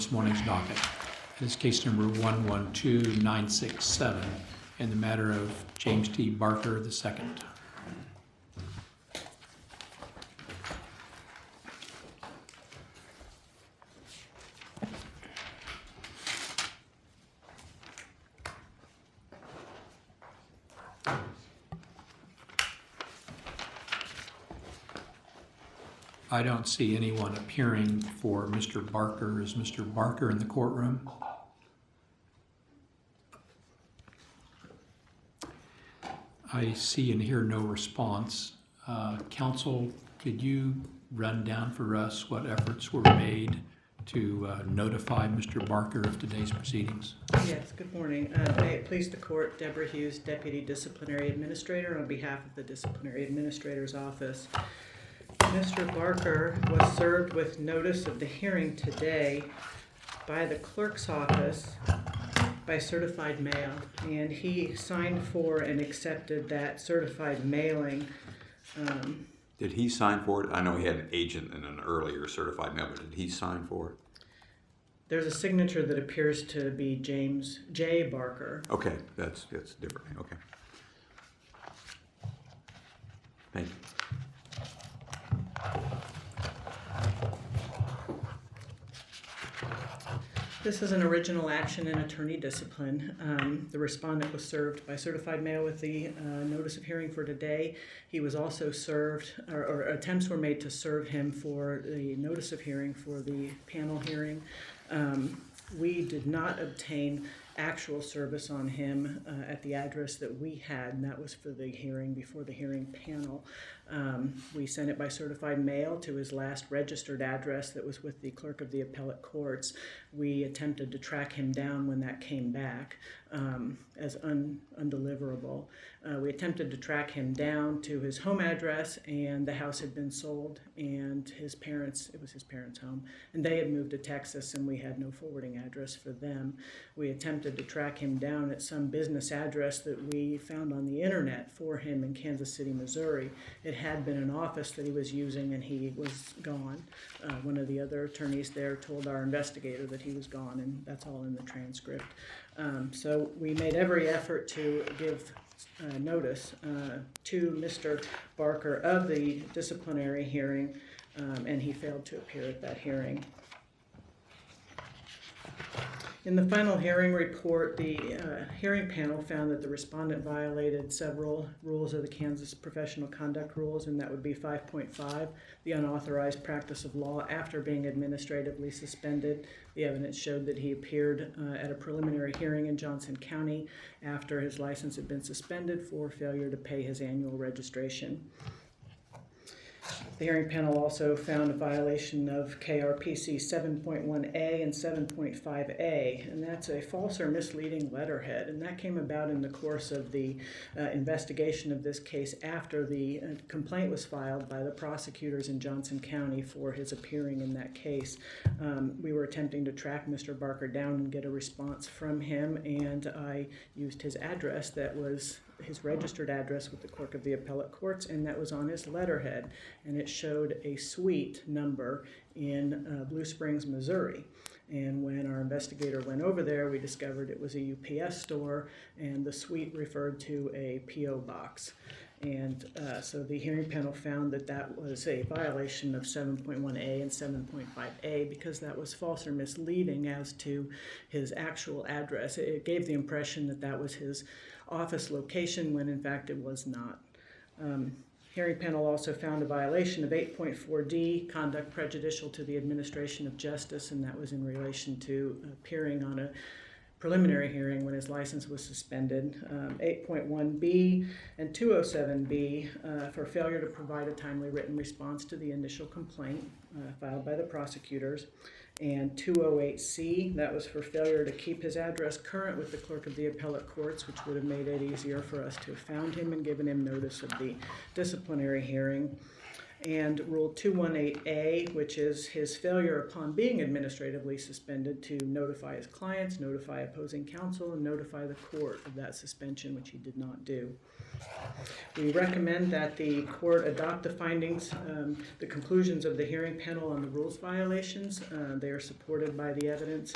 this morning's docket. This is case number 112967 in the matter of James T. Barker II. I don't see anyone appearing for Mr. Barker. Is Mr. Barker in the courtroom? I see and hear no response. Counsel, could you run down for us what efforts were made to notify Mr. Barker of today's proceedings? Yes, good morning. May it please the court, Deborah Hughes, Deputy Disciplinary Administrator, on behalf of the Disciplinary Administrator's Office. Mr. Barker was served with notice of the hearing today by the clerk's office by certified mail, and he signed for and accepted that certified mailing. Did he sign for it? I know he had an agent in an earlier certified mail, but did he sign for it? There's a signature that appears to be James J. Barker. Okay, that's different. Okay. Thank you. This is an original action in attorney discipline. The respondent was served by certified mail with the notice of hearing for today. He was also served, or attempts were made to serve him for the notice of hearing for the panel hearing. We did not obtain actual service on him at the address that we had, and that was for the hearing before the hearing panel. We sent it by certified mail to his last registered address that was with the clerk of the appellate courts. We attempted to track him down when that came back as undeliverable. We attempted to track him down to his home address, and the house had been sold, and it was his parents' home, and they had moved to Texas, and we had no forwarding address for them. We attempted to track him down at some business address that we found on the internet for him in Kansas City, Missouri. It had been an office that he was using, and he was gone. One of the other attorneys there told our investigator that he was gone, and that's all in the transcript. So we made every effort to give notice to Mr. Barker of the disciplinary hearing, and he failed to appear at that hearing. In the final hearing report, the hearing panel found that the respondent violated several rules of the Kansas Professional Conduct Rules, and that would be 5.5, the unauthorized practice of law after being administratively suspended. The evidence showed that he appeared at a preliminary hearing in Johnson County after his license had been suspended for failure to pay his annual registration. The hearing panel also found a violation of KRPC 7.1A and 7.5A, and that's a false or misleading letterhead, and that came about in the course of the investigation of this case after the complaint was filed by the prosecutors in Johnson County for his appearing in that case. We were attempting to track Mr. Barker down and get a response from him, and I used his address that was his registered address with the clerk of the appellate courts, and that was on his letterhead, and it showed a suite number in Blue Springs, Missouri. And when our investigator went over there, we discovered it was a UPS store, and the suite referred to a P.O. box. And so the hearing panel found that that was a violation of 7.1A and 7.5A because that was false or misleading as to his actual address. It gave the impression that that was his office location when in fact it was not. Hearing panel also found a violation of 8.4D, conduct prejudicial to the administration of justice, and that was in relation to appearing on a preliminary hearing when his license was suspended. 8.1B and 207B for failure to provide a timely written response to the initial complaint filed by the prosecutors. And 208C, that was for failure to keep his address current with the clerk of the appellate courts, which would have made it easier for us to have found him and given him notice of the disciplinary hearing. and Rule 218A, which is his failure upon being administratively suspended to notify his clients, notify opposing counsel, and notify the court of that suspension, which he did not do. We recommend that the court adopt the findings, the conclusions of the hearing panel on the rules violations. They are supported by the evidence.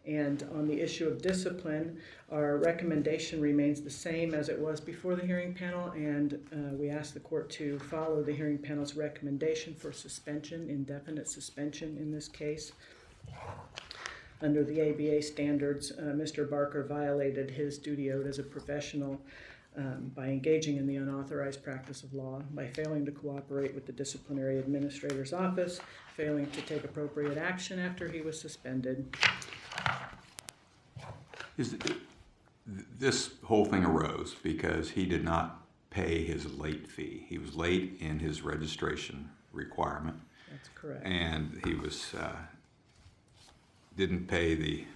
And on the issue of discipline, our recommendation remains the same as it was before the hearing panel, and we ask the court to follow the hearing panel's recommendation for suspension, indefinite suspension in this case. Under the ABA standards, Mr. Barker violated his duty owed as a professional by engaging in the unauthorized practice of law, by failing to cooperate with the disciplinary administrator's office, failing to take appropriate action after he was suspended. This whole thing arose because he did not pay his late fee. He was late in his registration requirement. That's correct. And he was didn't pay the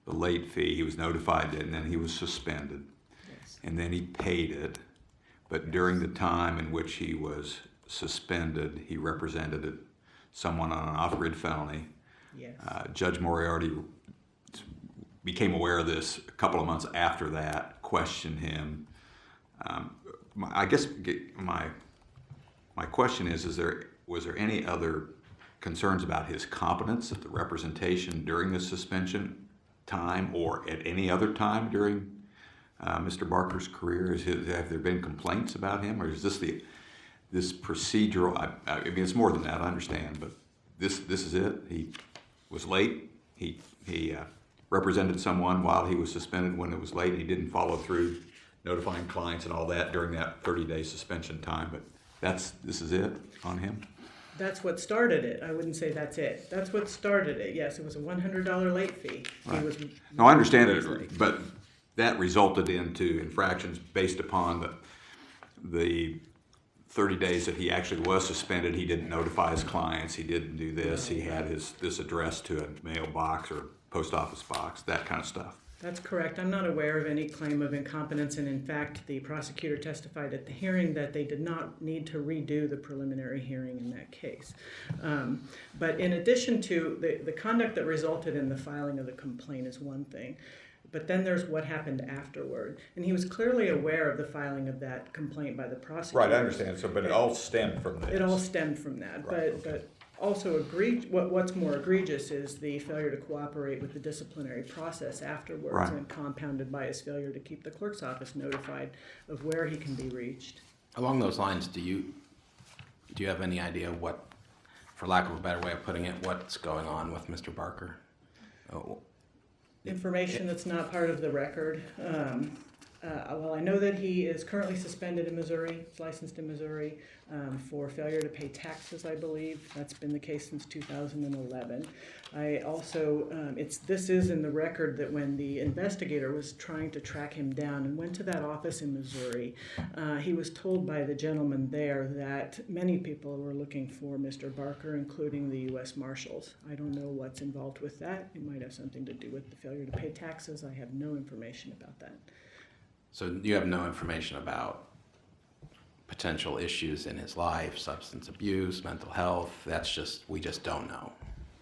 late fee. He was notified, and then he was suspended. Yes. And then he paid it. But during the time in which he was suspended, he represented someone on an off-grid felony. Yes. Judge Moriarty became aware of this a couple of months after that, questioned him. I guess my question is was there any other concerns about his competence at the representation during the suspension time or at any other time during Mr. Barker's career? Have there been complaints about him, or is this procedural? I mean, it's more than that, I understand, but this is it. He was late. He represented someone while he was suspended when it was late. He didn't follow through notifying clients and all that during that 30-day suspension time, but this is it on him? That's what started it. I wouldn't say that's it. That's what started it. Yes, it was a $100 late fee. Right. No, I understand it, but that resulted into infractions based upon the 30 days that he actually was suspended. He didn't notify his clients. He didn't do this. He had this address to a mailbox or post office box, that kind of stuff. That's correct. I'm not aware of any claim of incompetence, and in fact, the prosecutor testified at the hearing that they did not need to redo the preliminary hearing in that case. But in addition to the conduct that resulted in the filing of the complaint is one thing, but then there's what happened afterward. And he was clearly aware of the filing of that complaint by the prosecutor. Right, I understand. So, but it all stemmed from this. It all stemmed from that. Right, But also what's more egregious is the failure to cooperate with the disciplinary process afterwards, Right. and compounded by his failure to keep the clerk's office notified of where he can be reached. Along those lines, do you have any idea what, for lack of a better way of putting it, what's going on with Mr. Barker? Oh, Information that's not part of the record. Well, I know that he is currently suspended in Missouri, he's licensed in Missouri, for failure to pay taxes, I believe. That's been the case since 2011. I also, this is in the record that when the investigator was trying to track him down and went to that office in Missouri, he was told by the gentleman there that many people were looking for Mr. Barker, including the U.S. Marshals. I don't know what's involved with that. It might have something to do with the failure to pay taxes. I have no information about that. So you have no information about potential issues in his life, substance abuse, mental health? We just don't know.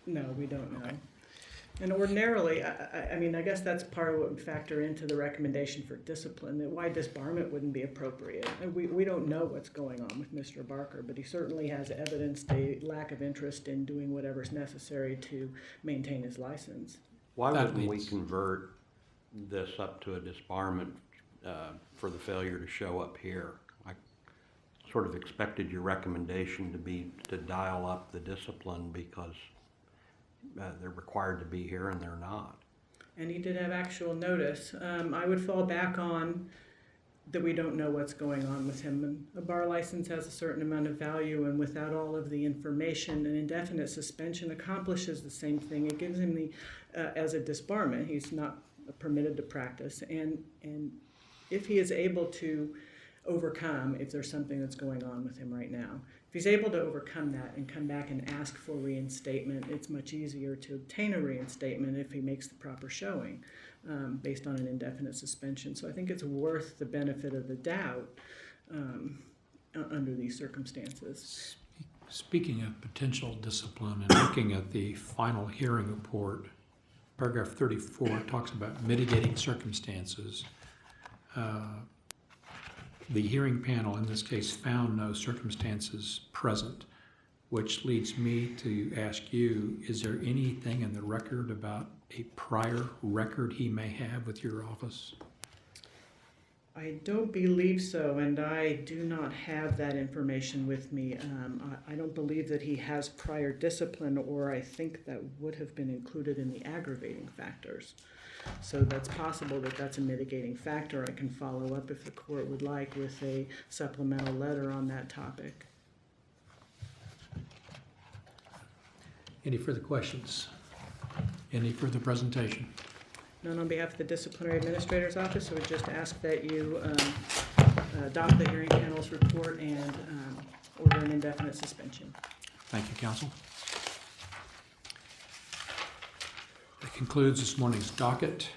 No, we don't know. Okay. And ordinarily, I mean, I guess that's part of what would factor into the recommendation for discipline, that why disbarment wouldn't be appropriate. And we don't know what's going on with Mr. Barker, but he certainly has evidenced a lack of interest in doing whatever's necessary to maintain his license. Why That wouldn't we leads- convert this up to a disbarment for the failure to show up here? I sort of expected your recommendation to be to dial up the discipline because they're required to be here and they're not. And he did have actual notice. I would fall back on that we don't know what's going on with him. And a bar license has a certain amount of value, and without all of the information, an indefinite suspension accomplishes the same thing. It gives him as a disbarment, he's not permitted to practice. And if he is able to overcome, if there's something that's going on with him right now, if he's able to overcome that and come back and ask for reinstatement, it's much easier to obtain a reinstatement if he makes the proper showing based on an indefinite suspension. So I think it's worth the benefit of the doubt under these circumstances. Speaking of potential discipline and looking at the final hearing report, paragraph 34 talks about mitigating circumstances. The hearing panel in this case found no circumstances present, which leads me to ask you, is there anything in the record about a prior record he may have with your office? I don't believe so, and I do not have that information with me. I don't believe that he has prior discipline, or I think that would have been included in the aggravating factors. So that's possible that that's a mitigating factor. I can follow up if the court would like with a supplemental letter on that topic. Any further questions? Any further presentation? None on behalf of the Disciplinary Administrator's Office, so we just ask that you adopt the hearing panel's report and order an indefinite suspension. Thank you, counsel. That concludes this morning's docket.